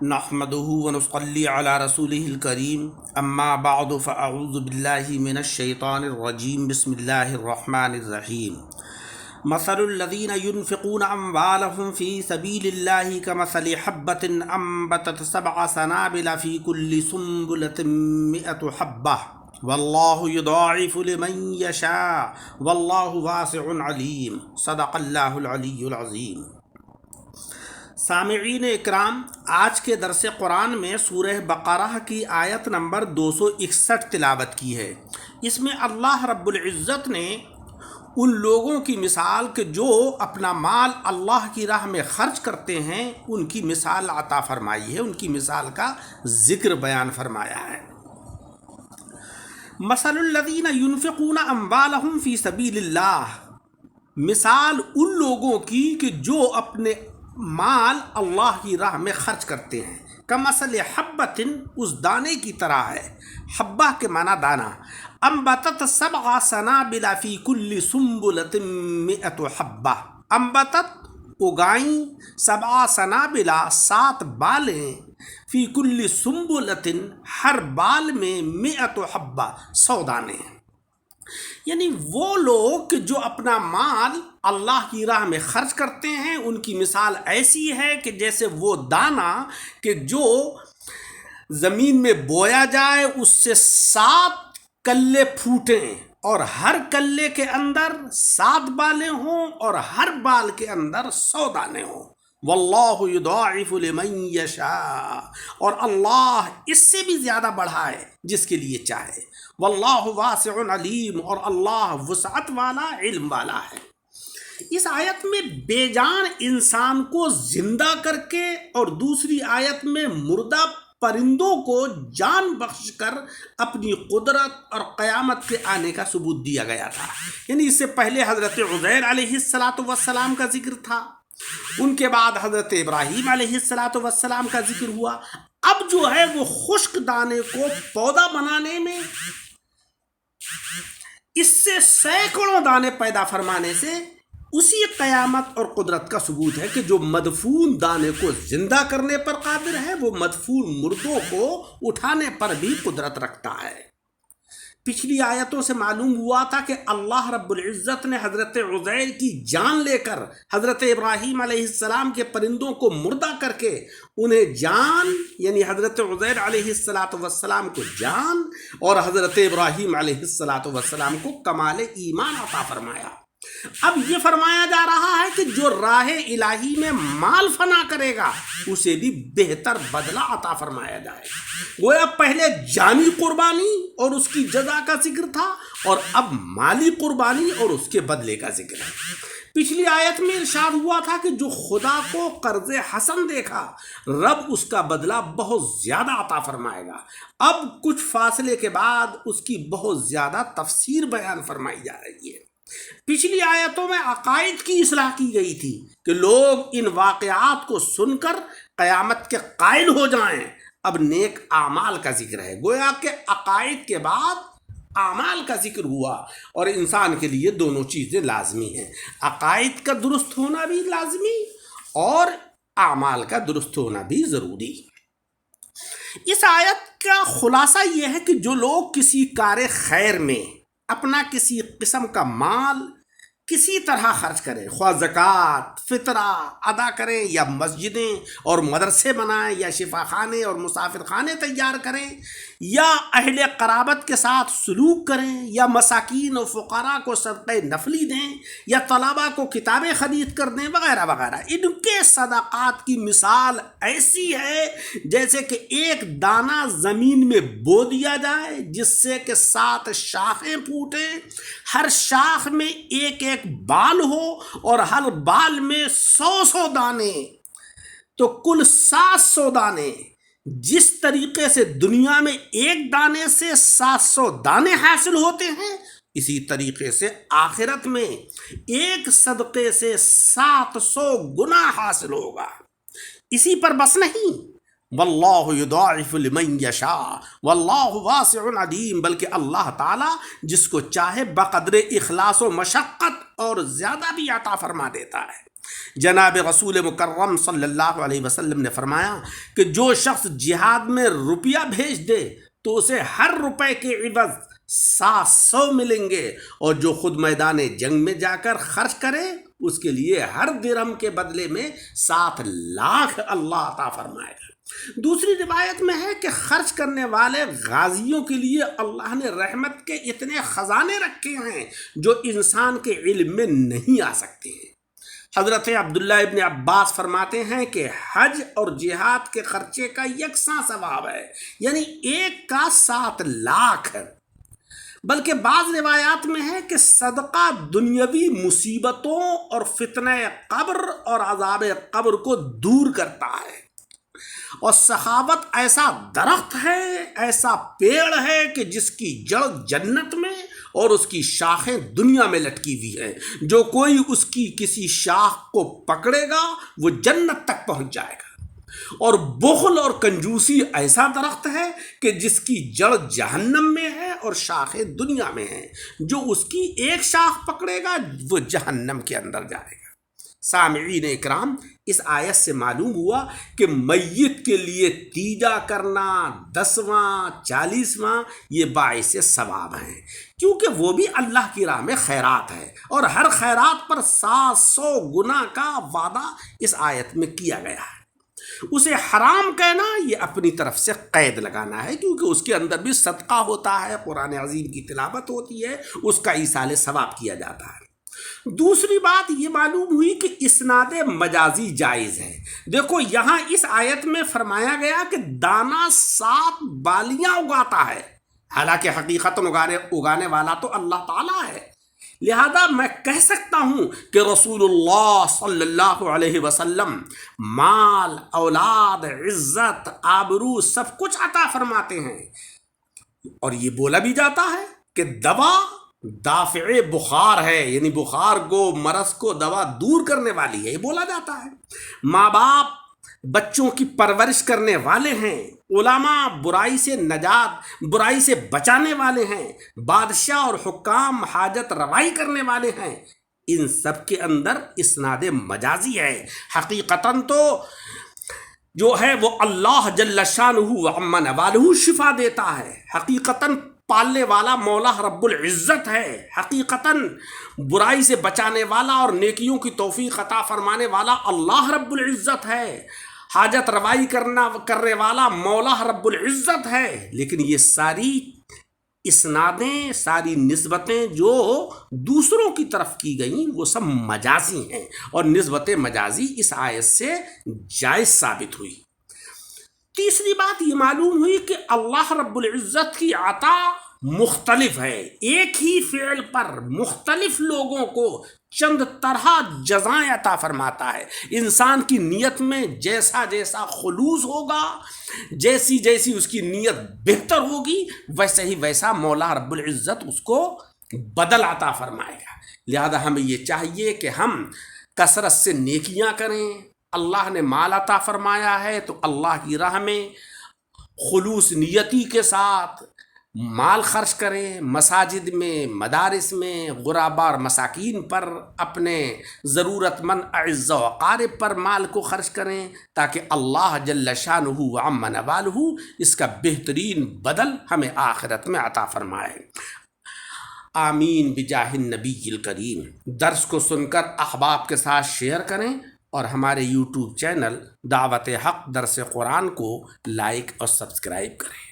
نحمده ونصلي على رسوله الكريم اما بعد فاعوذ بالله من الشيطان الرجيم بسم الله الرحمن الرحيم مثل الذين ينفقون اموالهم في سبيل الله كمثل حبة انبتت 7 سنابل في كل سنبلة 100 حبة والله يضاعف لمن يشاء والله واسع عليم صدق الله العلي العظيم۔ سامعین اکرام، آج کے درس قرآن میں سورہ بقرہ کی آیت نمبر 261 تلاوت کی ہے۔ اس میں اللہ رب العزت نے ان لوگوں کی مثال کہ جو اپنا مال اللہ کی راہ میں خرچ کرتے ہیں ان کی مثال عطا فرمائی ہے، ان کی مثال کا ذکر بیان فرمایا ہے۔ مثل الذین ينفقون اموالهم فی سبیل اللہ، مثال ان لوگوں کی کہ جو اپنے مال اللہ کی راہ میں خرچ کرتے ہیں۔ کمثل حبۃ، اس دانے کی طرح ہے۔ حبہ کے معنی دانہ۔ انبتت 7 سنابل فی کل سنبلۃ 100 حبہ، انبتت اگائیں 7 سنابل 7 بالیں فی کل سنبلۃ ہر بال میں 100 حبہ 100 دانے ہیں۔ یعنی وہ لوگ کہ جو اپنا مال اللہ کی راہ میں خرچ کرتے ہیں ان کی مثال ایسی ہے کہ جیسے وہ دانہ کہ جو زمین میں بویا جائے، اس سے 7 کلے پھوٹیں اور ہر کلے کے اندر 7 بالیں ہوں اور ہر بال کے اندر 100 دانے ہوں۔ واللہ یضاعف لمن یشاء، اور اللہ اس سے بھی زیادہ بڑھائے جس کے لیے چاہے۔ واللہ واسع علیم، اور اللہ وسعت والا، علم والا ہے۔ اس آیت میں بے جان انسان کو زندہ کر کے اور دوسری آیت میں مردہ پرندوں کو جان بخش کر اپنی قدرت اور قیامت کے آنے کا ثبوت دیا گیا تھا۔ یعنی اس سے پہلے حضرت عزیر علیہ السلام کا ذکر تھا، ان کے بعد حضرت ابراہیم علیہ السلام کا ذکر ہوا۔ اب جو ہے وہ خشک دانے کو پودا بنانے میں اس سے سینکڑوں دانے پیدا فرمانے سے اسی قیامت اور قدرت کا ثبوت ہے کہ جو مدفون دانے کو زندہ کرنے پر قادر ہے وہ مدفون مردوں کو اٹھانے پر بھی قدرت رکھتا ہے۔ پچھلی آیتوں سے معلوم ہوا تھا کہ اللہ رب العزت نے حضرت عزیر کی جان لے کر حضرت ابراہیم علیہ السلام کے پرندوں کو مردہ کر کے انہیں جان، یعنی حضرت عزیر علیہ السلام کو جان اور حضرت ابراہیم علیہ السلام کو کمال ایمان عطا فرمایا۔ اب یہ فرمایا جا رہا ہے کہ جو راہ الہی میں مال فنا کرے گا اسے بھی بہتر بدلہ عطا فرمایا جائے گا۔ گویا پہلے جانی قربانی اور اس کی جزا کا ذکر تھا اور اب مالی قربانی اور اس کے بدلے کا ذکر ہے۔ پچھلی آیت میں ارشاد ہوا تھا کہ جو خدا کو قرض حسن دیکھا رب اس کا بدلہ بہت زیادہ عطا فرمائے گا۔ اب کچھ فاصلے کے بعد اس کی بہت زیادہ تفسیر بیان فرمائی جا رہی ہے۔ پچھلی آیتوں میں عقائد کی اصلاح کی گئی تھی کہ لوگ ان واقعات کو سن کر قیامت کے قائل ہو جائیں۔ اب نیک اعمال کا ذکر ہے، گویا کہ عقائد کے بعد اعمال کا ذکر ہوا، اور انسان کے لیے دونوں چیزیں لازمی ہیں، عقائد کا درست ہونا بھی لازمی اور اعمال کا درست ہونا بھی ضروری۔ اس آیت کا خلاصہ یہ ہے کہ جو لوگ کسی کار خیر میں اپنا کسی قسم کا مال کسی طرح خرچ کریں، خواہ زکوٰۃ، فطرہ ادا کریں یا مسجدیں اور مدرسے بنائیں یا شفا خانے اور مسافر خانے تیار کریں یا اہل قرابت کے ساتھ سلوک کریں یا مساکین و فقراء کو صدقہ نفلی دیں یا طلباء کو کتابیں خرید کر دیں وغیرہ وغیرہ، ان کے صدقات کی مثال ایسی ہے جیسے کہ ایک دانہ زمین میں بو دیا جائے جس سے کہ 7 شاخیں پھوٹیں، ہر شاخ میں ایک بال ہو اور ہر بال میں 100 دانے، تو کل 700 دانے۔ جس طریقے سے دنیا میں ایک دانے سے 700 دانے حاصل ہوتے ہیں، اسی طریقے سے آخرت میں ایک صدقے سے 700 گنا حاصل ہوگا۔ اسی پر بس نہیں، واللہ یضاعف لمن یشاء واللہ واسع علیم، بلکہ اللہ تعالیٰ جس کو چاہے بقدر اخلاص و مشقت اور زیادہ بھی عطا فرما دیتا ہے۔ جناب رسول مکرم صلی اللہ علیہ وسلم نے فرمایا کہ جو شخص جہاد میں روپیہ بھیج دے تو اسے ہر روپے کے عوض 700 ملیں گے، اور جو خود میدان جنگ میں جا کر خرچ کرے اس کے لیے ہر درہم کے بدلے میں 7 لاکھ اللہ عطا فرمائے گا۔ دوسری روایت میں ہے کہ خرچ کرنے والے غازیوں کے لیے اللہ نے رحمت کے اتنے خزانے رکھے ہیں جو انسان کے علم میں نہیں آ سکتے ہیں۔ حضرت عبداللہ ابن عباس فرماتے ہیں کہ حج اور جہاد کے خرچے کا یکساں ثواب ہے، یعنی ایک کا 7 لاکھ، بلکہ بعض روایات میں ہے کہ صدقہ دنیاوی مصیبتوں اور فتنہ قبر اور عذاب قبر کو دور کرتا ہے، اور سخاوت ایسا درخت ہے، ایسا پیڑ ہے کہ جس کی جڑ جنت میں اور اس کی شاخیں دنیا میں لٹکی ہوئی ہیں، جو کوئی اس کی کسی شاخ کو پکڑے گا وہ جنت تک پہنچ جائے گا۔ اور بخل اور کنجوسی ایسا درخت ہے کہ جس کی جڑ جہنم میں ہے اور شاخیں دنیا میں ہیں، جو اس کی ایک شاخ پکڑے گا وہ جہنم کے اندر جائے گا۔ سامعین اکرام، اس آیت سے معلوم ہوا کہ میت کے لیے تیجا کرنا، 10واں 40واں یہ باعث ثواب ہیں، کیونکہ وہ بھی اللہ کی راہ میں خیرات ہے، اور ہر خیرات پر 700 گنا کا وعدہ اس آیت میں کیا گیا ہے۔ اسے حرام کہنا یہ اپنی طرف سے قید لگانا ہے، کیونکہ اس کے اندر بھی صدقہ ہوتا ہے، قرآن عظیم کی تلاوت ہوتی ہے، اس کا ایصال ثواب کیا جاتا ہے۔ دوسری بات یہ معلوم ہوئی کہ اسناد مجازی جائز ہے۔ دیکھو یہاں اس آیت میں فرمایا گیا کہ دانا 7 بالیاں اگاتا ہے، حالانکہ حقیقتاً اگانے والا تو اللہ تعالیٰ ہے، لہذا میں کہہ سکتا ہوں کہ رسول اللہ صلی اللہ علیہ وسلم مال، اولاد، عزت، آبرو سب کچھ عطا فرماتے ہیں، اور یہ بولا بھی جاتا ہے کہ دوا دافع بخار ہے، یعنی بخار کو، مرض کو دوا دور کرنے والی ہے، یہ بولا جاتا ہے۔ ماں باپ بچوں کی پرورش کرنے والے ہیں، علماء برائی سے نجات، برائی سے بچانے والے ہیں، بادشاہ اور حکام حاجت روائی کرنے والے ہیں، ان سب کے اندر اسناد مجازی ہے۔ حقیقتاً تو جو ہے وہ اللہ جل شانہ وعم نوالہ شفا دیتا ہے، حقیقتاً پالنے والا مولا رب العزت ہے، حقیقتاً برائی سے بچانے والا اور نیکیوں کی توفیق عطا فرمانے والا اللہ رب العزت ہے، حاجت روائی کرنے والا مولا رب العزت ہے، لیکن یہ ساری اسنادیں، ساری نسبتیں جو دوسروں کی طرف کی گئیں وہ سب مجازی ہیں، اور نسبت مجازی اس آیت سے جائز ثابت ہوئی۔ تیسری بات یہ معلوم ہوئی کہ اللہ رب العزت کی عطا مختلف ہے، ایک ہی فعل پر مختلف لوگوں کو چند طرح جزائیں عطا فرماتا ہے۔ انسان کی نیت میں جیسا جیسا خلوص ہوگا، جیسی جیسی اس کی نیت بہتر ہوگی، ویسے ہی ویسا مولا رب العزت اس کو بدل عطا فرمائے گا۔ لہذا ہمیں یہ چاہیے کہ ہم کثرت سے نیکیاں کریں۔ اللہ نے مال عطا فرمایا ہے تو اللہ کی راہ میں خلوص نیتی کے ساتھ مال خرچ کریں، مساجد میں، مدارس میں، غرباء اور مساکین پر، اپنے ضرورت مند اعزاء و اقارب پر مال کو خرچ کریں، تاکہ اللہ جل شانہ وعم نوالہ اس کا بہترین بدل ہمیں آخرت میں عطا فرمائے۔ آمین بجاہ النبی الکریم۔ درس کو سن کر احباب کے ساتھ شیئر کریں، اور ہمارے یوٹیوب چینل دعوت حق درس قرآن کو لائک اور سبسکرائب کریں۔